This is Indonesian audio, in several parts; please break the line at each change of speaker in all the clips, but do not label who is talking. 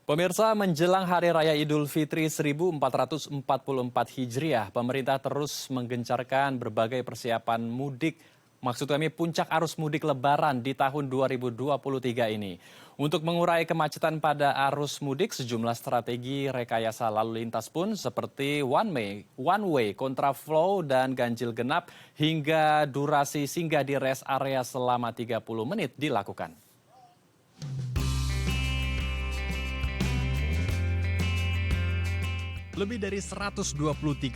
Pemirsa, menjelang Hari Raya Idul Fitri 1444 Hijriah, pemerintah terus menggencarkan berbagai persiapan mudik. Maksud kami puncak arus mudik lebaran di tahun 2023 ini. Untuk mengurai kemacetan pada arus mudik, sejumlah strategi rekayasa lalu lintas pun seperti one way, kontraflow, dan ganjil genap hingga durasi singgah di rest area selama 30 menit dilakukan. Lebih dari 123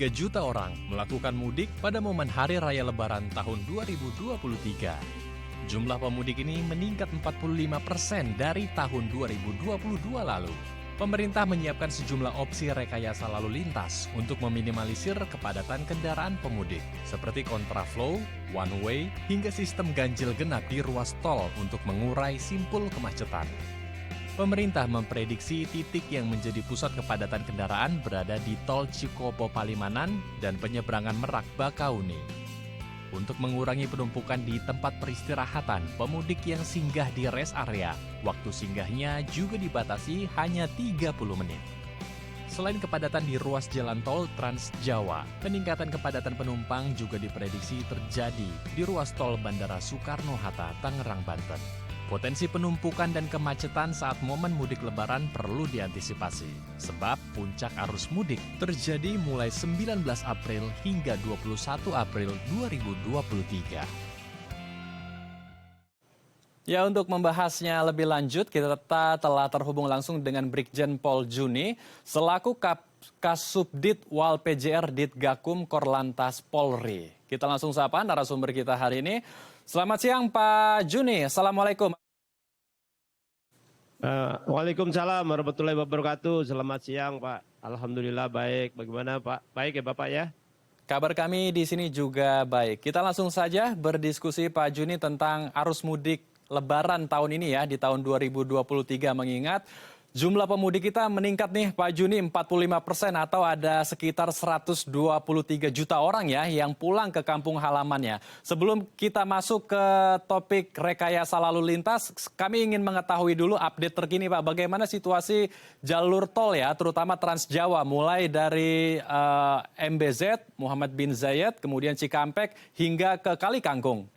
juta orang melakukan mudik pada momen Hari Raya Lebaran tahun 2023. Jumlah pemudik ini meningkat 45% dari tahun 2022 lalu. Pemerintah menyiapkan sejumlah opsi rekayasa lalu lintas untuk meminimalisir kepadatan kendaraan pemudik, seperti kontraflow, one way, hingga sistem ganjil genap di ruas tol untuk mengurai simpul kemacetan. Pemerintah memprediksi titik yang menjadi pusat kepadatan kendaraan berada di Tol Cikopo Palimanan dan penyeberangan Merak Bakauni. Untuk mengurangi penumpukan di tempat peristirahatan, pemudik yang singgah di rest area, waktu singgahnya juga dibatasi hanya 30 menit. Selain kepadatan di ruas jalan tol Trans Jawa, peningkatan kepadatan penumpang juga diprediksi terjadi di ruas tol Bandara Soekarno-Hatta, Tangerang, Banten. Potensi penumpukan dan kemacetan saat momen mudik lebaran perlu diantisipasi. Sebab puncak arus mudik terjadi mulai 19 April hingga 21 April 2023. Ya, untuk membahasnya lebih lanjut, kita telah terhubung langsung dengan Brigjen Pol Juni, selaku Kasubdit Wal PJR Ditgakum Korlantas Polri. Kita langsung sapa narasumber kita hari ini. Selamat siang Pak Juni, Assalamualaikum.
Waalaikumsalam warahmatullahi wabarakatuh. Selamat siang Pak. Alhamdulillah baik. Bagaimana Pak? Baik ya Bapak ya?
Kabar kami di sini juga baik. Kita langsung saja berdiskusi Pak Juni tentang arus mudik Lebaran tahun ini ya, di tahun 2023, mengingat jumlah pemudik kita meningkat nih Pak Juni 45% atau ada sekitar 123 juta orang ya yang pulang ke kampung halamannya. Sebelum kita masuk ke topik rekayasa lalu lintas, kami ingin mengetahui dulu update terkini Pak. Bagaimana situasi jalur tol ya, terutama Trans Jawa, mulai dari MBZ, Muhammad bin Zayed, kemudian Cikampek hingga ke Kali Kangkung.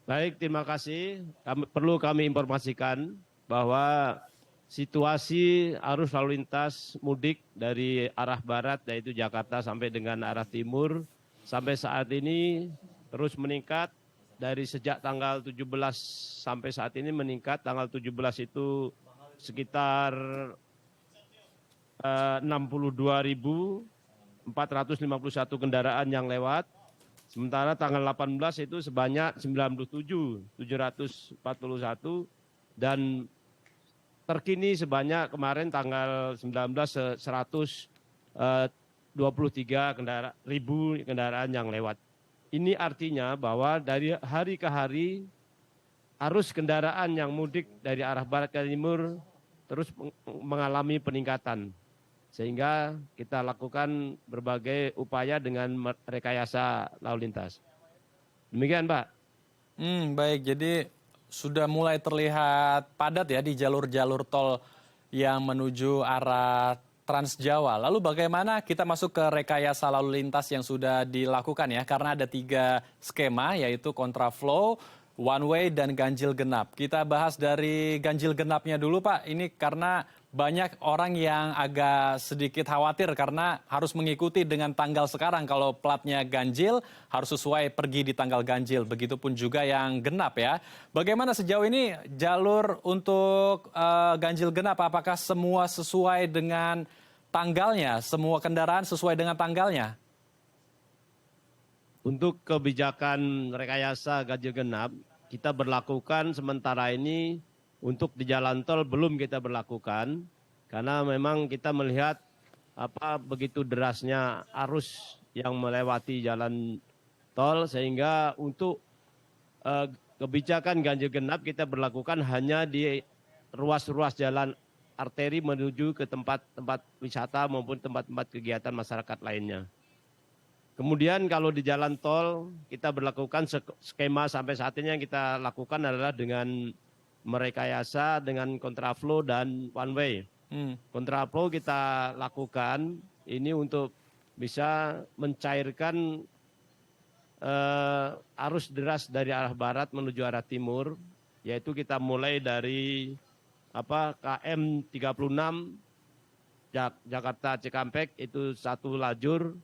Baik, terima kasih. Perlu kami informasikan bahwa situasi arus lalu lintas mudik dari arah barat, yaitu Jakarta sampai dengan arah timur, sampai saat ini terus meningkat. Dari sejak tanggal 17 sampai saat ini meningkat. Tanggal 17 itu sekitar 62.451 kendaraan yang lewat. Sementara tanggal 18 itu sebanyak 97.741 dan terkini sebanyak kemarin tanggal 19 123 ribu kendaraan yang lewat. Ini artinya bahwa dari hari ke hari arus kendaraan yang mudik dari arah barat ke timur terus mengalami peningkatan. Sehingga kita lakukan berbagai upaya dengan rekayasa lalu lintas. Demikian Pak.
Baik, jadi sudah mulai terlihat padat ya di jalur-jalur tol yang menuju arah Trans Jawa. Lalu bagaimana kita masuk ke rekayasa lalu lintas yang sudah dilakukan ya? Karena ada 3 skema, yaitu kontraflow, one way, dan ganjil genap. Kita bahas dari ganjil genapnya dulu Pak. Ini karena banyak orang yang agak sedikit khawatir karena harus mengikuti dengan tanggal sekarang. Kalau platnya ganjil harus sesuai pergi di tanggal ganjil. Begitupun juga yang genap ya. Bagaimana sejauh ini jalur untuk ganjil genap? Apakah semua sesuai dengan tanggalnya? Semua kendaraan sesuai dengan tanggalnya?
Untuk kebijakan rekayasa ganjil genap, kita berlakukan sementara ini. Untuk di jalan tol belum kita berlakukan karena memang kita melihat begitu derasnya arus yang melewati jalan tol sehingga untuk kebijakan ganjil genap kita berlakukan hanya di ruas-ruas jalan arteri menuju ke tempat-tempat wisata maupun tempat-tempat kegiatan masyarakat lainnya. Kemudian kalau di jalan tol kita berlakukan skema sampai saat ini yang kita lakukan adalah dengan merekayasa dengan kontraflow dan one way. Kontraflow kita lakukan ini untuk bisa mencairkan arus deras dari arah barat menuju arah timur, yaitu kita mulai dari KM 36 Jakarta Cikampek itu 1 lajur,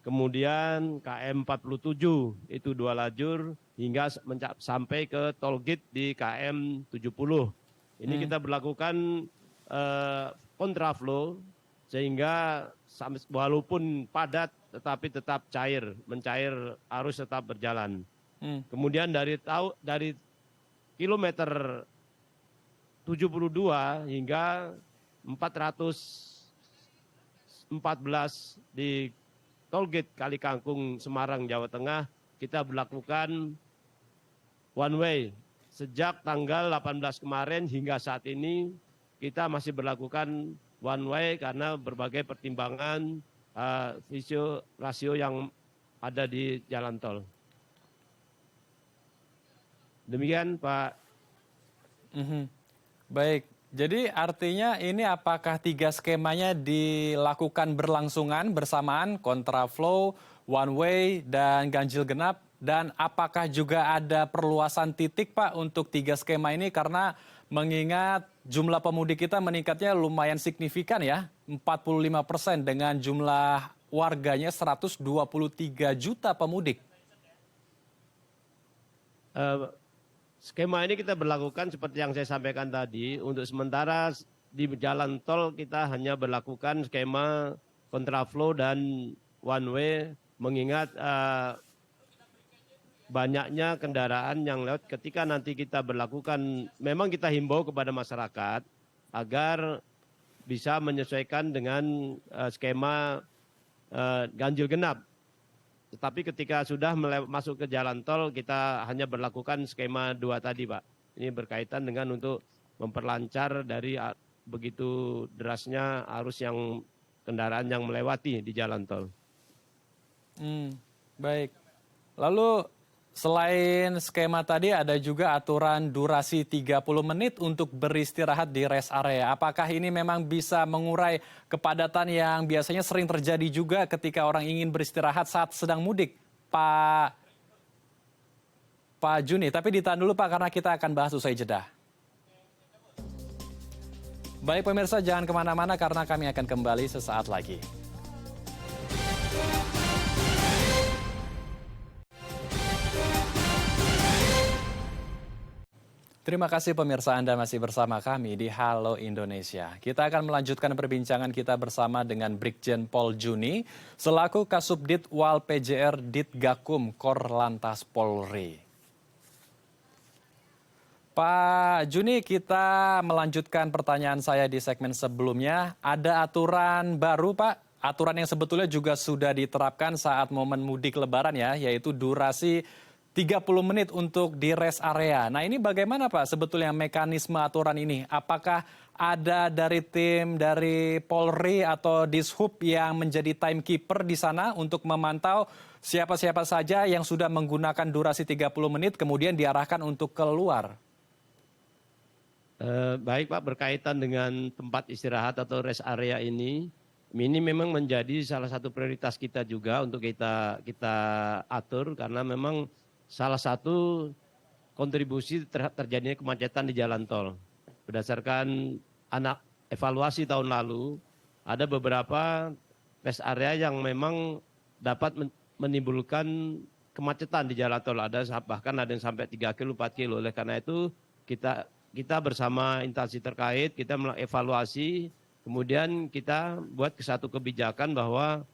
kemudian KM 47 itu 2 lajur hingga sampai ke tol gate di KM 70. Ini kita berlakukan kontraflow sehingga walaupun padat tetapi tetap mencair arus tetap berjalan. Kemudian dari kilometer 72 hingga 414 di Tolgate Kalikangkung, Semarang, Jawa Tengah, kita berlakukan one way. Sejak tanggal 18 kemarin hingga saat ini kita masih berlakukan one way karena berbagai pertimbangan rasio yang ada di jalan tol. Demikian Pak.
Baik, jadi artinya ini apakah 3 skemanya dilakukan berlangsungan bersamaan, kontraflow, one way, dan ganjil genap? Dan apakah juga ada perluasan titik Pak untuk 3 skema ini? Karena mengingat jumlah pemudik kita meningkatnya lumayan signifikan ya, 45% dengan jumlah warganya 123 juta pemudik.
Skema ini kita berlakukan seperti yang saya sampaikan tadi. Untuk sementara di jalan tol kita hanya berlakukan skema kontraflow dan one way, mengingat banyaknya kendaraan yang lewat. Ketika nanti kita berlakukan, memang kita himbau kepada masyarakat agar bisa menyesuaikan dengan skema ganjil genap. Tetapi ketika sudah masuk ke jalan tol, kita hanya berlakukan skema 2 tadi, Pak. Ini berkaitan dengan untuk memperlancar dari begitu derasnya arus yang kendaraan yang melewati di jalan tol.
Baik. Lalu selain skema tadi ada juga aturan durasi 30 menit untuk beristirahat di rest area. Apakah ini memang bisa mengurai kepadatan yang biasanya sering terjadi juga ketika orang ingin beristirahat saat sedang mudik? Pak Juni, tapi ditahan dulu Pak karena kita akan bahas usai jeda. Baik pemirsa, jangan kemana-mana karena kami akan kembali sesaat lagi. Terima kasih pemirsa Anda masih bersama kami di Halo Indonesia. Kita akan melanjutkan perbincangan kita bersama dengan Brigjen Pol Juni selaku Kasubdit Wal PJR Ditgakum Korlantas Polri. Pak Juni, kita melanjutkan pertanyaan saya di segmen sebelumnya. Ada aturan baru Pak, aturan yang sebetulnya juga sudah diterapkan saat momen mudik lebaran ya, yaitu durasi 30 menit untuk di rest area. Nah ini bagaimana Pak sebetulnya mekanisme aturan ini? Apakah ada dari tim dari Polri atau Dishub yang menjadi timekeeper di sana untuk memantau siapa-siapa saja yang sudah menggunakan durasi 30 menit kemudian diarahkan untuk keluar?
Baik Pak, berkaitan dengan tempat istirahat atau rest area ini memang menjadi salah satu prioritas kita juga untuk kita atur karena memang salah satu kontribusi terjadinya kemacetan di jalan tol. Berdasarkan evaluasi tahun lalu, ada beberapa rest area yang memang dapat menimbulkan kemacetan di jalan tol. Bahkan ada yang sampai 3 kilo, 4 kilo. Oleh karena itu kita bersama instansi terkait, kita mengevaluasi, kemudian kita buat satu kebijakan bahwa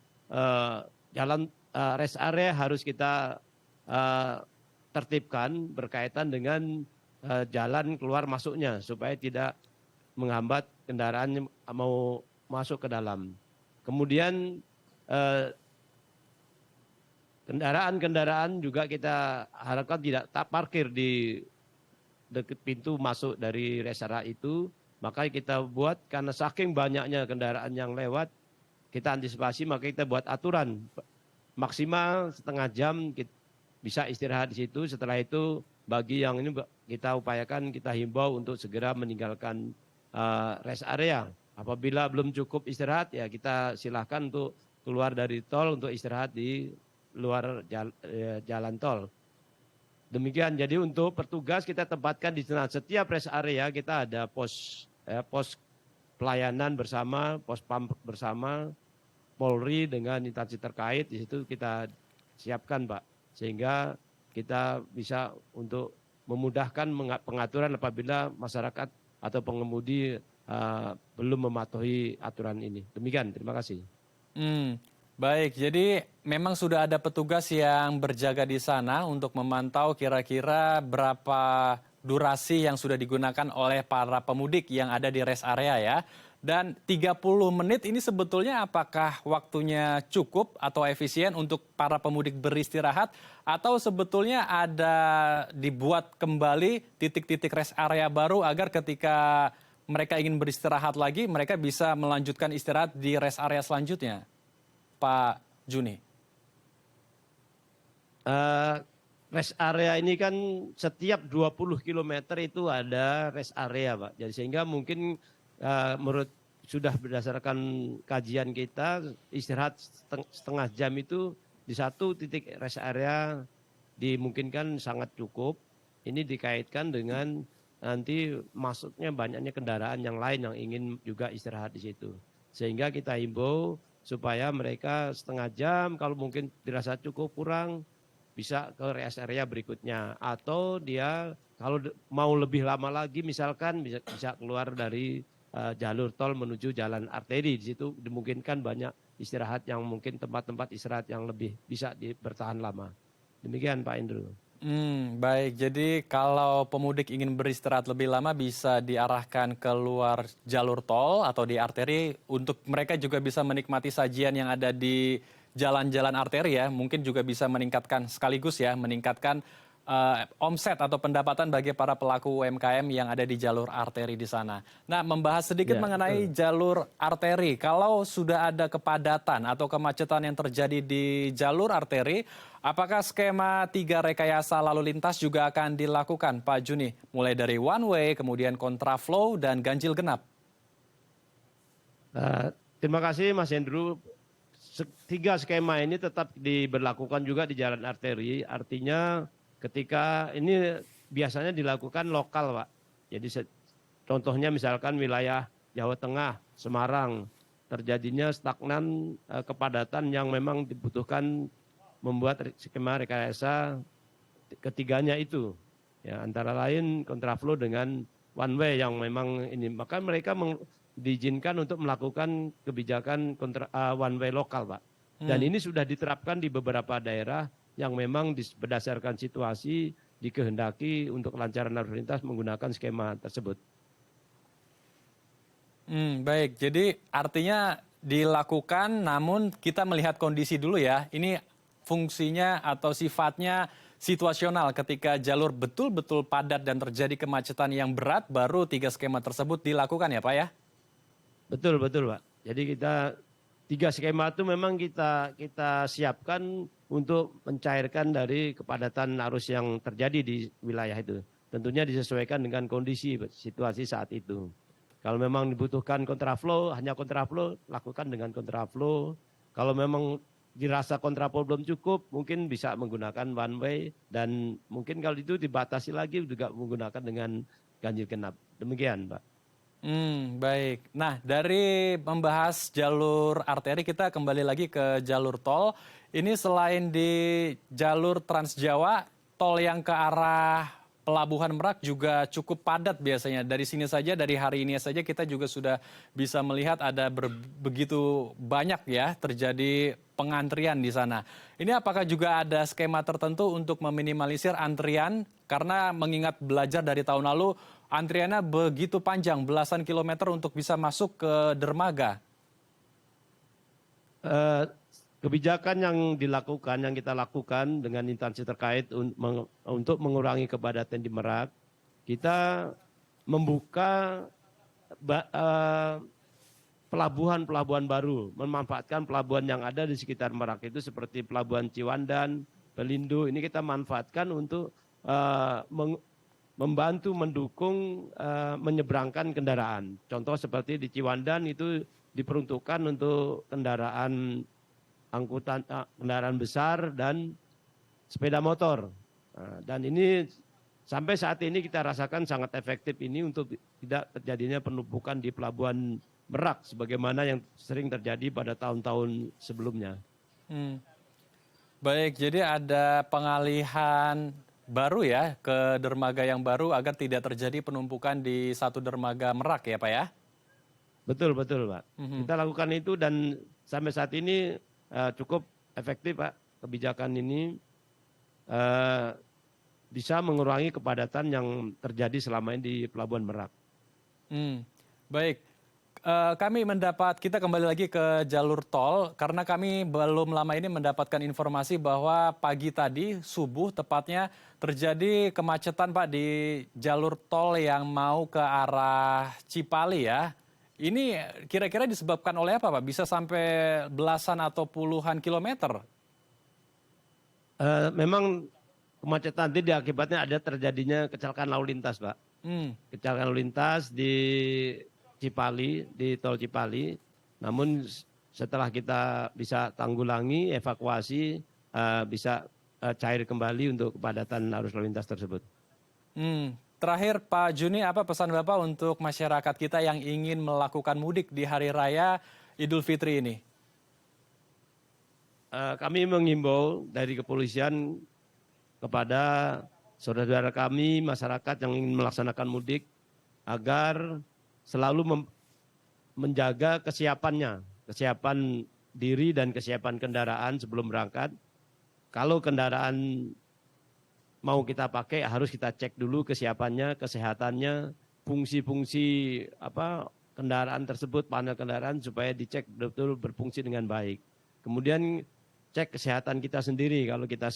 rest area harus kita tertibkan berkaitan dengan jalan keluar masuknya supaya tidak menghambat kendaraan mau masuk ke dalam. Kemudian kendaraan juga kita harapkan tidak parkir di dekat pintu masuk dari rest area itu. Maka kita buat karena saking banyaknya kendaraan yang lewat, kita antisipasi maka kita buat aturan maksimal setengah jam bisa istirahat di situ. Setelah itu bagi yang ini kita upayakan, kita himbau untuk segera meninggalkan rest area. Apabila belum cukup istirahat, ya kita silahkan untuk keluar dari tol untuk istirahat di luar jalan tol. Demikian, jadi untuk petugas kita tempatkan di sana. Setiap rest area kita ada pos pelayanan bersama, pos pam bersama, Polri dengan instansi terkait, di situ kita siapkan Pak. Sehingga kita bisa untuk memudahkan pengaturan apabila masyarakat atau pengemudi belum mematuhi aturan ini. Demikian, terima kasih.
Baik, jadi memang sudah ada petugas yang berjaga di sana untuk memantau kira-kira berapa durasi yang sudah digunakan oleh para pemudik yang ada di rest area ya. Dan 30 menit ini sebetulnya apakah waktunya cukup atau efisien untuk para pemudik beristirahat atau sebetulnya ada dibuat kembali titik-titik rest area baru agar ketika mereka ingin beristirahat lagi mereka bisa melanjutkan istirahat di rest area selanjutnya? Pak Juni.
Rest area ini kan setiap 20 km itu ada rest area Pak. Jadi sehingga mungkin menurut sudah berdasarkan kajian kita istirahat setengah jam itu di satu titik rest area dimungkinkan sangat cukup. Ini dikaitkan dengan nanti masuknya banyaknya kendaraan yang lain yang ingin juga istirahat di situ. Sehingga kita himbau supaya mereka setengah jam, kalau mungkin dirasa cukup kurang, bisa ke rest area berikutnya. Atau dia kalau mau lebih lama lagi, misalkan bisa keluar dari jalur tol menuju jalan arteri. Di situ dimungkinkan banyak istirahat yang mungkin tempat-tempat istirahat yang lebih bisa bertahan lama. Demikian Pak Indro.
Baik, jadi kalau pemudik ingin beristirahat lebih lama bisa diarahkan keluar jalur tol atau di arteri untuk mereka juga bisa menikmati sajian yang ada di jalan-jalan arteri ya. Mungkin juga bisa meningkatkan sekaligus ya, meningkatkan omset atau pendapatan bagi para pelaku UMKM yang ada di jalur arteri di sana. Nah, membahas sedikit mengenai jalur arteri. Kalau sudah ada kepadatan atau kemacetan yang terjadi di jalur arteri, apakah skema 3 rekayasa lalu lintas juga akan dilakukan, Pak Juni? Mulai dari one way, kemudian kontraflow, dan ganjil genap.
Terima kasih Mas Hendru. 3 skema ini tetap diberlakukan juga di jalan arteri. Artinya ketika ini biasanya dilakukan lokal Pak. Jadi contohnya misalkan wilayah Jawa Tengah, Semarang, terjadinya stagnan kepadatan yang memang dibutuhkan membuat skema rekayasa ketiganya itu. Ya, antara lain kontraflow dengan one way yang memang ini. Maka mereka diizinkan untuk melakukan kebijakan one way lokal Pak. Dan ini sudah diterapkan di beberapa daerah yang memang berdasarkan situasi dikehendaki untuk kelancaran lalu lintas menggunakan skema tersebut.
Baik, jadi artinya dilakukan namun kita melihat kondisi dulu ya. Ini fungsinya atau sifatnya situasional ketika jalur betul-betul padat dan terjadi kemacetan yang berat baru 3 skema tersebut dilakukan ya Pak ya?
Betul Pak. Jadi kita 3 skema itu memang kita siapkan untuk mencairkan dari kepadatan arus yang terjadi di wilayah itu. Tentunya disesuaikan dengan kondisi situasi saat itu. Kalau memang dibutuhkan kontraflow, hanya kontraflow, lakukan dengan kontraflow. Kalau memang dirasa kontraflow belum cukup, mungkin bisa menggunakan one way. Dan mungkin kalau itu dibatasi lagi juga menggunakan dengan ganjil genap. Demikian Pak.
Baik. Nah, dari membahas jalur arteri kita kembali lagi ke jalur tol. Ini selain di jalur Trans Jawa, tol yang ke arah Pelabuhan Merak juga cukup padat biasanya. Dari sini saja, dari hari ini saja kita juga sudah bisa melihat ada begitu banyak ya terjadi pengantrian di sana. Ini apakah juga ada skema tertentu untuk meminimalisir antrian? Karena mengingat belajar dari tahun lalu, antriannya begitu panjang, belasan kilometer untuk bisa masuk ke dermaga.
Kebijakan yang dilakukan, yang kita lakukan dengan instansi terkait untuk mengurangi kepadatan di Merak, kita membuka pelabuhan-pelabuhan baru, memanfaatkan pelabuhan yang ada di sekitar Merak itu seperti Pelabuhan Ciwandan, Pelindo, ini kita manfaatkan untuk membantu mendukung menyeberangkan kendaraan. Contoh seperti di Ciwandan itu diperuntukkan untuk kendaraan angkutan kendaraan besar dan sepeda motor. Dan ini sampai saat ini kita rasakan sangat efektif ini untuk tidak terjadinya penumpukan di Pelabuhan Merak sebagaimana yang sering terjadi pada tahun-tahun sebelumnya.
Baik, jadi ada pengalihan baru ya ke dermaga yang baru agar tidak terjadi penumpukan di satu dermaga Merak ya Pak ya?
Betul Pak. Kita lakukan itu dan sampai saat ini cukup efektif Pak. Kebijakan ini bisa mengurangi kepadatan yang terjadi selama ini di Pelabuhan Merak.
Baik. Kita kembali lagi ke jalur tol karena kami belum lama ini mendapatkan informasi bahwa pagi tadi subuh tepatnya terjadi kemacetan Pak di jalur tol yang mau ke arah Cipali ya. Ini kira-kira disebabkan oleh apa Pak? Bisa sampai belasan atau puluhan kilometer?
Memang kemacetan itu diakibatnya ada terjadinya kecelakaan lalu lintas Pak. Kecelakaan lalu lintas di Cipali, di tol Cipali. Namun setelah kita bisa tanggulangi, evakuasi, bisa cair kembali untuk kepadatan arus lalu lintas tersebut.
Terakhir Pak Juni, apa pesan Bapak untuk masyarakat kita yang ingin melakukan mudik di Hari Raya Idul Fitri ini?
Kami menghimbau dari kepolisian kepada saudara-saudara kami, masyarakat yang ingin melaksanakan mudik, agar selalu menjaga kesiapan diri dan kesiapan kendaraan sebelum berangkat. Kalau kendaraan mau kita pakai harus kita cek dulu kesiapannya, kesehatannya, fungsi-fungsi kendaraan tersebut, panel kendaraan supaya dicek betul-betul berfungsi dengan baik. Kemudian cek kesehatan kita sendiri. Kalau kita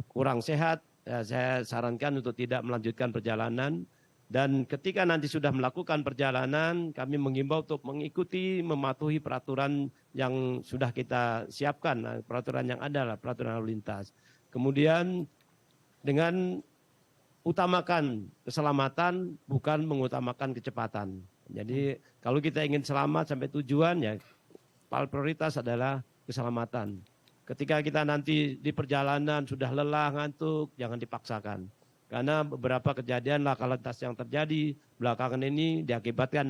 kurang sehat, saya sarankan untuk tidak melanjutkan perjalanan. Dan ketika nanti sudah melakukan perjalanan, kami mengimbau untuk mengikuti, mematuhi peraturan yang sudah kita siapkan, peraturan yang ada lah, peraturan lalu lintas. Kemudian dengan utamakan keselamatan, bukan mengutamakan kecepatan. Jadi kalau kita ingin selamat sampai tujuan, ya prioritas adalah keselamatan. Ketika kita nanti di perjalanan sudah lelah, ngantuk, jangan dipaksakan. Karena beberapa kejadian laka lantas yang terjadi belakangan ini diakibatkan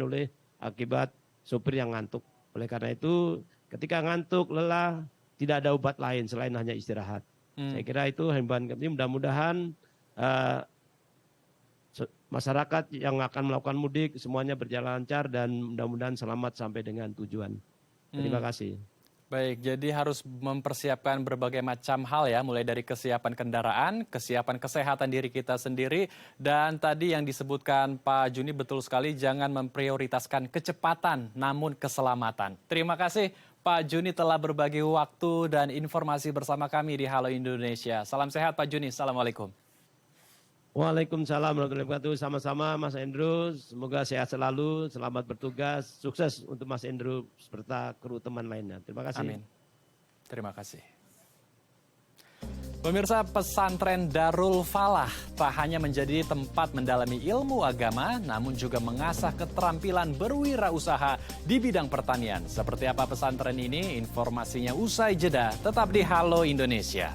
akibat sopir yang ngantuk. Oleh karena itu, ketika ngantuk, lelah, tidak ada obat lain selain hanya istirahat. Saya kira itu himbauan kami. Mudah-mudahan masyarakat yang akan melakukan mudik semuanya berjalan lancar dan mudah-mudahan selamat sampai dengan tujuan. Terima kasih.
Baik, jadi harus mempersiapkan berbagai macam hal ya, mulai dari kesiapan kendaraan, kesiapan kesehatan diri kita sendiri, dan tadi yang disebutkan Pak Juni betul sekali, jangan memprioritaskan kecepatan namun keselamatan. Terima kasih Pak Juni telah berbagi waktu dan informasi bersama kami di Halo Indonesia. Salam sehat Pak Juni, Assalamualaikum.
Waalaikumsalam warahmatullahi wabarakatuh. Sama-sama Mas Andrew, semoga sehat selalu, selamat bertugas, sukses untuk Mas Andrew serta kru teman lainnya. Terima kasih.
Amin. Terima kasih. Pemirsa, pesantren Darul Falah tak hanya menjadi tempat mendalami ilmu agama, namun juga mengasah keterampilan berwirausaha di bidang pertanian. Seperti apa pesantren ini? Informasinya usai jeda, tetap di Halo Indonesia.